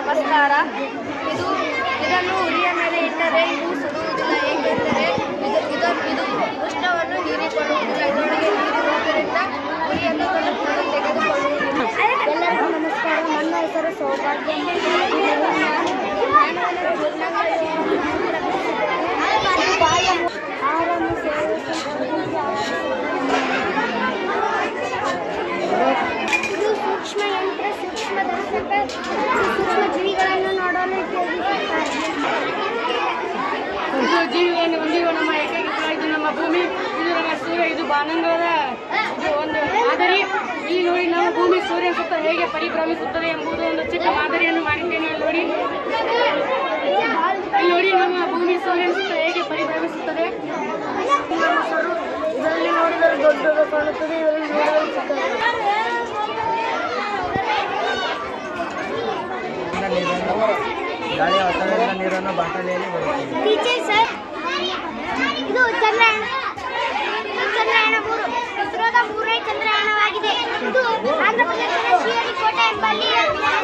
ನಮಸ್ಕಾರ. ಇದನ್ನು ಉರಿಯ ಮೇಲೆ ಇಟ್ಟರೆ ಇದು ಸುಡುವುದಿಲ್ಲ, ಏಕೆಂದರೆ ಇದು ಉಷ್ಣವನ್ನು ಹೀರಿಕೊಳ್ಳುವುದಿಲ್ಲ. ಇದರೊಳಗೆ ನೀರು ಇರುವುದರಿಂದ ಉರಿಯನ್ನು ತೆಗೆದುಕೊಳ್ಳುವುದಿಲ್ಲ. ಎಲ್ಲರಿಗೂ ನಮಸ್ಕಾರ. ನನ್ನ ಹೆಸರು ಸೌಭಾಗ್ಯ. ಆಹಾರವನ್ನು ಇದು ಸೂಕ್ಷ್ಮ ಯಂತ್ರ, ಸೂಕ್ಷ್ಮ ದರ್ಶಕ, ಸೂಕ್ಷ್ಮ ಜೀವಿಗಳನ್ನು ನೋಡಲು ಉಪಯೋಗಿಸುತ್ತಾರೆ. ಜೀವಿಗಳನ್ನು ಹೊಂದಿರುವ ನಮ್ಮ ಏಕೈಕ ಇದು ನಮ್ಮ ಭೂಮಿ, ಇದು ನಮ್ಮ ಸೂರ್ಯ, ಇದು ಬಾನಂಗದ ಒಂದು ಮಾದರಿ. ಇಲ್ಲಿ ನೋಡಿ ನಮ್ಮ ಭೂಮಿ ಸೂರ್ಯ ಸುತ್ತ ಹೇಗೆ ಪರಿಭ್ರಮಿಸುತ್ತದೆ ಎಂಬುದು ಒಂದು ಚಿಕ್ಕ ಮಾದರಿಯನ್ನು ಮಾಡಿದ್ದೇನೆ. ನೋಡಿ ನಮ್ಮ ಭೂಮಿ ಸೂರ್ಯ ಸುತ್ತ ಹೇಗೆ ಪರಿಭ್ರಮಿಸುತ್ತದೆ. ಇದರಲ್ಲಿ ನೋಡಿದರೆ ದೊಡ್ಡದು ಕಾಣುತ್ತದೆ, ಇದರಲ್ಲಿ ನೋಡಿದರೆ ಚಿಕ್ಕದು. ಗಾಳಿಯ ಒತ್ತಡದಿಂದ ನೀರನ್ನು ಬಾಟಲಿಯಲ್ಲಿ ಟೀಚರ್ ಸರ್, ಇದು ಚಂದ್ರಯಾನ 3 ಇಸ್ರೋದ 3ನೇ ಚಂದ್ರಯಾನವಾಗಿದೆ. ಇದು ಆಂಧ್ರಪ್ರದೇಶದ ಶ್ರೀಹರಿಕೋಟೆ ಎಂಬಲ್ಲಿ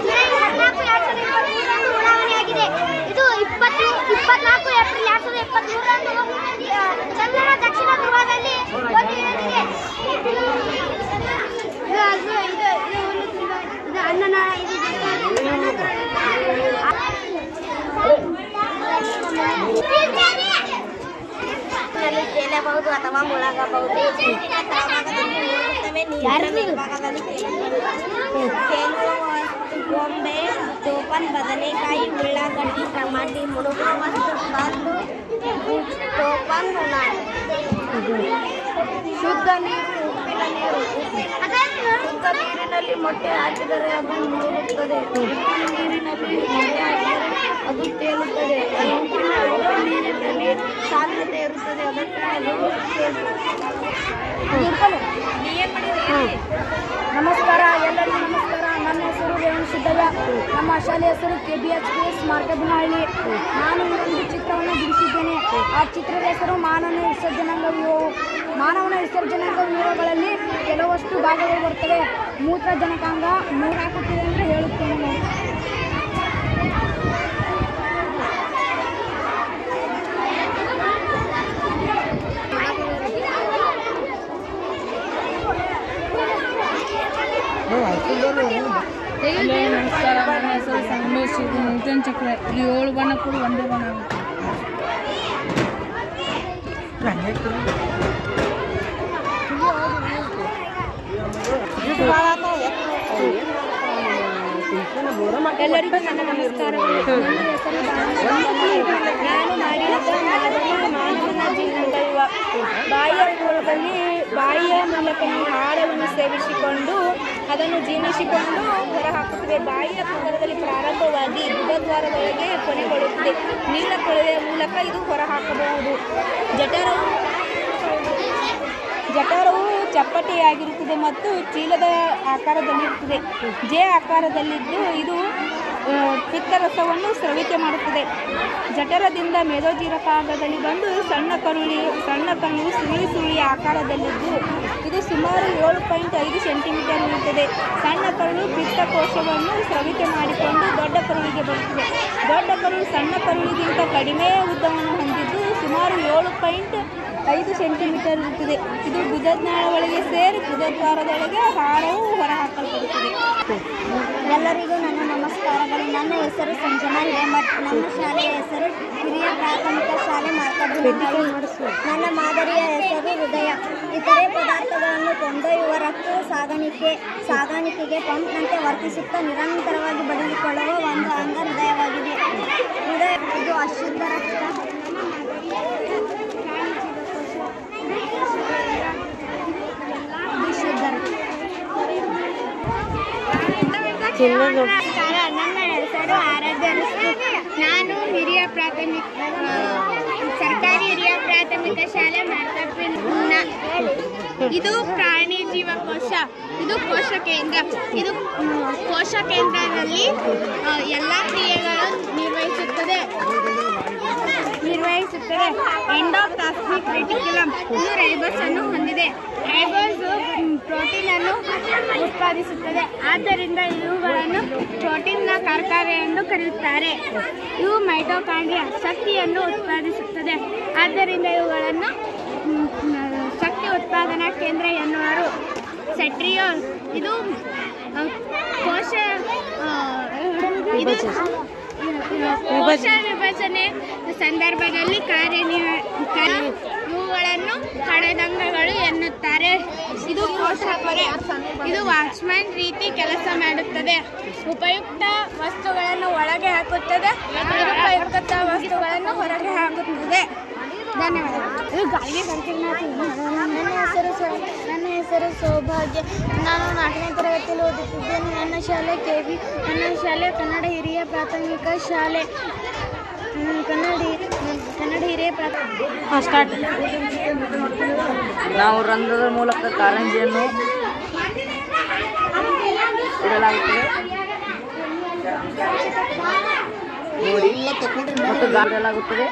ಜುಲೈ 14, 2023 ಉಡಾವಣೆಯಾಗಿದೆ. ಇದು 24 ಏಪ್ರಿಲ್ 2023 ಚಂದ್ರನ ದಕ್ಷಿಣ ಧ್ರುವದಲ್ಲಿ ಬಂದು ಇಳಿದಿದೆ. ಇದು ಅನ್ನನ ತೇಲಬಹುದು ಅಥವಾ ಮುಳುಗಬಹುದು. ಗೊಂಬೆ, ಟೋಪನ್, ಬದನೆಕಾಯಿ, ಉಳ್ಳಾಗಡ್ಡಿ, ಟಮಾಟಿ, ಮುಳುಗುವ ವಸ್ತು, ಕಲ್ಲು, ಟೋಪನ್, ಶುದ್ಧ ನೀರು, ಉಪ್ಪಿನ ನೀರು. ಶುದ್ಧ ನೀರಿನಲ್ಲಿ ಮೊಟ್ಟೆ ಹಾಕಿದರೆ ಅದು ಮುಳುಗುತ್ತದೆ. ಉಪ್ಪಿನ ನೀರಿನಲ್ಲಿ ಮೊಟ್ಟೆ ಹಾಕಿದರೆ ಅದು ತೇಲುತ್ತದೆ. ಉಪ್ಪಿನ ನೀರಿನಲ್ಲಿ ಸಾಂದ್ರತೆ ಇರುತ್ತದೆ, ಅದಕ್ಕೆ ಅದು ನಮಸ್ಕಾರ, ಎಲ್ಲರಿಗೂ ನಮಸ್ಕಾರ. ನನ್ನ ಹೆಸರು ರೇವಣ್ ಸಿದ್ದಯ್ಯ. ನಮ್ಮ ಶಾಲೆಯ ಹೆಸರು KBHPS ಮಾರ್ಕಬಿನಹಳ್ಳಿ. ನಾನು ಒಂದು ಚಿತ್ರವನ್ನು ಬಿಡಿಸಿದ್ದೇನೆ. ಆ ಚಿತ್ರದ ಹೆಸರು ಮಾನವನ ವಿಸರ್ಜನಾಂಗ ವ್ಯೂಹಗಳಲ್ಲಿ ಕೆಲವಷ್ಟು ಭಾಗಗಳು ಬರ್ತವೆ. ಮೂತ್ರಜನಕಾಂಗ 3 ಹಾಕುತ್ತಿದೆ ಅಂದರೆ ಹೇಳುತ್ತೇನೆ ನೋಡಿ. ನಮಸ್ಕಾರ, ನನ್ನ ಹೆಸರು ಸಂಗಮೇಶ್. ಇದು ನ್ಯೂಟನ್ ಚಕ್ರ. ಇಲ್ಲಿ 7 ಬಣ್ಣ ಕೂಡ ಒಂದೇ ಬಣ್ಣ ಆಗುತ್ತೆ. ಎಲ್ಲರಿಗೂ ನನ್ನ ನಮಸ್ಕಾರಗಳು. ನನ್ನ ಹೆಸರು ನಾನು ಮಾಡಿದ ಮಾನವನ ಜೀವನದಲ್ಲಿರುವ ಬಾಯಿಯ ಮೂಲಕ ಆಹಾರವನ್ನು ಸೇವಿಸಿಕೊಂಡು ಅದನ್ನು ಜೀರ್ಣಿಸಿಕೊಂಡು ಹೊರಹಾಕುತ್ತದೆ. ಬಾಯಿಯ ಪದರದಲ್ಲಿ ಪ್ರಾರಂಭವಾಗಿ ಗುದದ್ವಾರದೊಳಗೆ ಕೊನೆಗೊಳ್ಳುತ್ತದೆ. ನೀರಿನ ಕೊಳವೆಯ ಮೂಲಕ ಇದು ಹೊರಹಾಕಬಹುದು. ಜಠರವು ಚಪ್ಪಟೆಯಾಗಿರುತ್ತದೆ ಮತ್ತು ಚೀಲದ ಆಕಾರದಲ್ಲಿರುತ್ತದೆ. ಜೆ ಆಕಾರದಲ್ಲಿದ್ದು ಇದು ಪಿತ್ತರಸವನ್ನು ಸ್ರವಿಕೆ ಮಾಡುತ್ತದೆ. ಜಠರದಿಂದ ಮೇದೋಜೀರಕಾಂಗದಲ್ಲಿ ಬಂದು ಸಣ್ಣ ಕಣ್ಣು ಸುರುಳಿ ಆಕಾರದಲ್ಲಿದ್ದು ಇದು ಸುಮಾರು 7.5 ಸೆಂಟಿಮೀಟರ್ ಇರುತ್ತದೆ. ಸಣ್ಣ ಕರುಳು ಪಿತ್ತಕೋಶವನ್ನು ಸ್ರವಿಕೆ ಮಾಡಿಕೊಂಡು ದೊಡ್ಡ ಕರುಳಿಗೆ ಬರುತ್ತದೆ. ದೊಡ್ಡ ಕರುಳು ಸಣ್ಣ ಕರುಳಿಗಿಂತ ಕಡಿಮೆ ಉದ್ದವನ್ನು ಹೊಂದಿದ್ದು ಸುಮಾರು 7.5 ಸೆಂಟಿಮೀಟರ್ ಇರುತ್ತದೆ. ಇದು ಗುದದ್ನಾಳ ಒಳಗೆ ಸೇರಿ ಗುದದ್ವಾರದೊಳಗೆ ಆಹಾರವು ಹೊರಹಾಕಲ್ಪಡುತ್ತದೆ. ಎಲ್ಲರಿಗೂ ನನ್ನ ನಮಸ್ಕಾರಗಳು. ನನ್ನ ಹೆಸರು ಸಂಜನಾ ಹಿರೇಮಠ್. ನನ್ನ ಶಾಲೆಯ ಹೆಸರು ಹಿರಿಯ ಪ್ರಾಥಮಿಕ ಶಾಲೆ ಮಾರ್ಕಬಿನಹಳ್ಳಿ. ನನ್ನ ಮಾದರಿಯ ಹೆಸರು ಹೃದಯ. ಇತರೆ ಪದಾರ್ಥಗಳನ್ನು ಕೊಂಡೊಯ್ಯುವ ರಫ್ತು ಸಾಗಾಣಿಕೆಗೆ ಪಂಪ್ನಂತೆ ವರ್ತಿಸುತ್ತಾ ನಿರಂತರವಾಗಿ ಬಡಿದುಕೊಳ್ಳುವ ಒಂದು ಅಂಗ ಹೃದಯವಾಗಿದೆ. ಹೃದಯ ಇದು ಅಶುದ್ಧ ರಕ್ತ, ನನ್ನ ಹೆಸರು ಆರಾಧ್ಯ. ನಾನು ಸರ್ಕಾರಿ ಹಿರಿಯ ಪ್ರಾಥಮಿಕ ಶಾಲೆ ಮಾರ್ಕಬಿನ. ಇದು ಪ್ರಾಣಿ ಜೀವಕೋಶ, ಇದು ಕೋಶ ಕೇಂದ್ರ. ಇದು ಕೋಶ ಕೇಂದ್ರದಲ್ಲಿ ಎಲ್ಲ ಕ್ರಿಯೆಗಳು ನಿರ್ವಹಿಸುತ್ತದೆ. ಎಂಡೋಪ್ಲಾಸ್ಮಿಕ್ ರೆಟಿಕ್ಯುಲಮ್ ಇದು ರೈಬೋಸ್ ಅನ್ನು ಹೊಂದಿದೆ. ರೈಬೋಸ್ ಪ್ರೋಟೀನ್ ಅನ್ನು ಉತ್ಪಾದಿಸುತ್ತದೆ. ಆದ್ದರಿಂದ ಇವುಗಳನ್ನು ಪ್ರೋಟೀನ್ನ ಕಾರ್ಖಾನೆ ಎಂದು ಕರೆಯುತ್ತಾರೆ. ಇವು ಮೈಟೊಕಾಂಡ್ರಿಯಾ ಶಕ್ತಿಯನ್ನು ಉತ್ಪಾದಿಸುತ್ತದೆ. ಆದ್ದರಿಂದ ಇವುಗಳನ್ನು ಶಕ್ತಿ ಉತ್ಪಾದನಾ ಕೇಂದ್ರ ಎನ್ನುವರು. ಸೆಂಟ್ರಿಯೋಲ್ ಇದು ಕೋಶ ವಿಭಜನೆ ಸಂದರ್ಭದಲ್ಲಿ ಇವುಗಳನ್ನು ಕಡದಂಗಗಳು ಎನ್ನುತ್ತಾರೆ. ಇದು ಕೋಶ ಪೊರೆ. ಇದು ವಾಚ್ಮ್ಯಾನ್ ರೀತಿ ಕೆಲಸ ಮಾಡುತ್ತದೆ. ಉಪಯುಕ್ತ ವಸ್ತುಗಳನ್ನು ಒಳಗೆ ಹಾಕುತ್ತದೆ, ನಿರುಪಯುಕ್ತ ವಸ್ತುಗಳನ್ನು ಹೊರಗೆ ಹಾಕುತ್ತದೆ. ಧನ್ಯವಾದಗಳು. ಇದು ಗಾಳಿಗೆ ನನ್ನ ಹೆಸರು ಸೌಭಾಗ್ಯ. ನಾನು 4ನೇ ತರಗತಿಯಲ್ಲಿ ಓದುತ್ತಿದ್ದೇನೆ. ನನ್ನ ಶಾಲೆ KV. ನನ್ನ ಶಾಲೆ ಕನ್ನಡ ಹಿರಿಯ ಪ್ರಾಥಮಿಕ ಶಾಲೆ. ಕನ್ನಡ ಹಿರಿಯ ಸ್ಟಾರ್ಟ್. ನಾವು ರಂಧ್ರದ ಮೂಲಕ ಕಾರಂಜಿಯನ್ನು ಇಡಲಾಗುತ್ತದೆ ನೋಡಿ ಮತ್ತು ಗಾಡಲಾಗುತ್ತದೆ.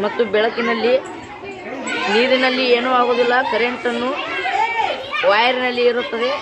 ಮತ್ತು ಬೆಳಕಿನಲ್ಲಿ ನೀರಿನಲ್ಲಿ ಏನೂ ಆಗುವುದಿಲ್ಲ. ಕರೆಂಟನ್ನು ವೈರ್ನಲ್ಲಿ ಇರುತ್ತದೆ.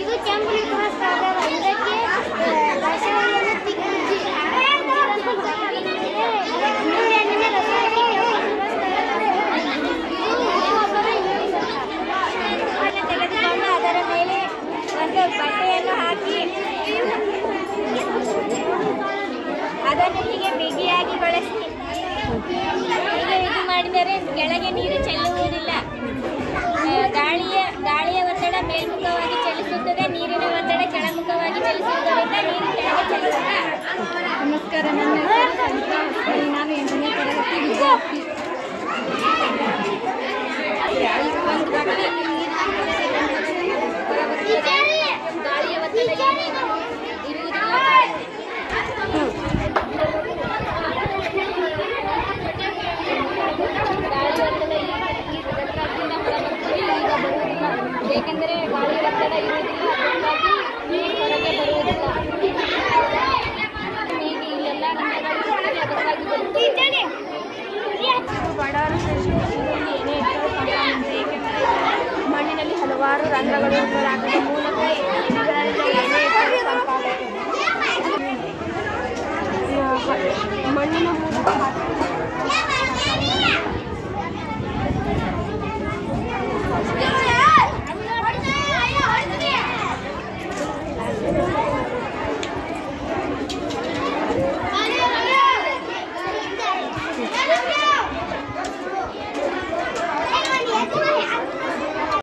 ಇದು ಕೆಂಪು ಇದಕ್ಕೆ ತೆಗೆದುಕೊಂಡು ಅದರ ಮೇಲೆ ಒಂದು ಬಟ್ಟೆಯನ್ನು ಹಾಕಿ ಅದನ್ನು ಹೀಗೆ ಬಿಗಿಯಾಗಿ ಬಳಸಿ ಹೀಗೆ ಇದು ಮಾಡಿದರೆ ಕೆಳಗೆ ನೀರು ಚೆಲ್ಲುವುದಿಲ್ಲ. ಗಾಳಿಯ ಒತ್ತಡ ಮೇಲ್ಮುಖವಾಗಿ ಚಲಿಸುತ್ತದೆ, ನೀರಿನ ಒತ್ತಡ ಕೆಳಮುಖವಾಗಿ ಚಲಿಸುವುದರಿಂದ ನೀರು ಕೆಳಗೆ ಚೆಲ್ಲುವುದಿಲ್ಲ. ನಮಸ್ಕಾರ. ನನ್ನ ಹೆಸರು ಸಂತಾ. ನಾನು 8ನೇ ತರಗತಿ ವಿದ್ಯಾರ್ಥಿ. ಗಾಳಿಯ ಒತ್ತಡ ಇರುವುದಿಲ್ಲ. ಏಕೆಂದರೆ ಗಾಳಿ ಒತ್ತಡ ಇರುವುದಿಲ್ಲ, ಅದಕ್ಕಾಗಿ ನೀರು ಹೊರಗೆ ಬರುವುದಿಲ್ಲ. ಹೀಗೆ ಇಲ್ಲೆಲ್ಲ ಅದಕ್ಕಾಗಿ ಬರುತ್ತದೆ. ಬಡವರ ಶ್ರೇಷ್ಠ ಏನೇ ಇದ್ದರೂ ಸಂಪಾದಿಸಿದೆ. ಏಕೆಂದರೆ ಮಣ್ಣಿನಲ್ಲಿ ಹಲವಾರು ರಂಧ್ರಗಳು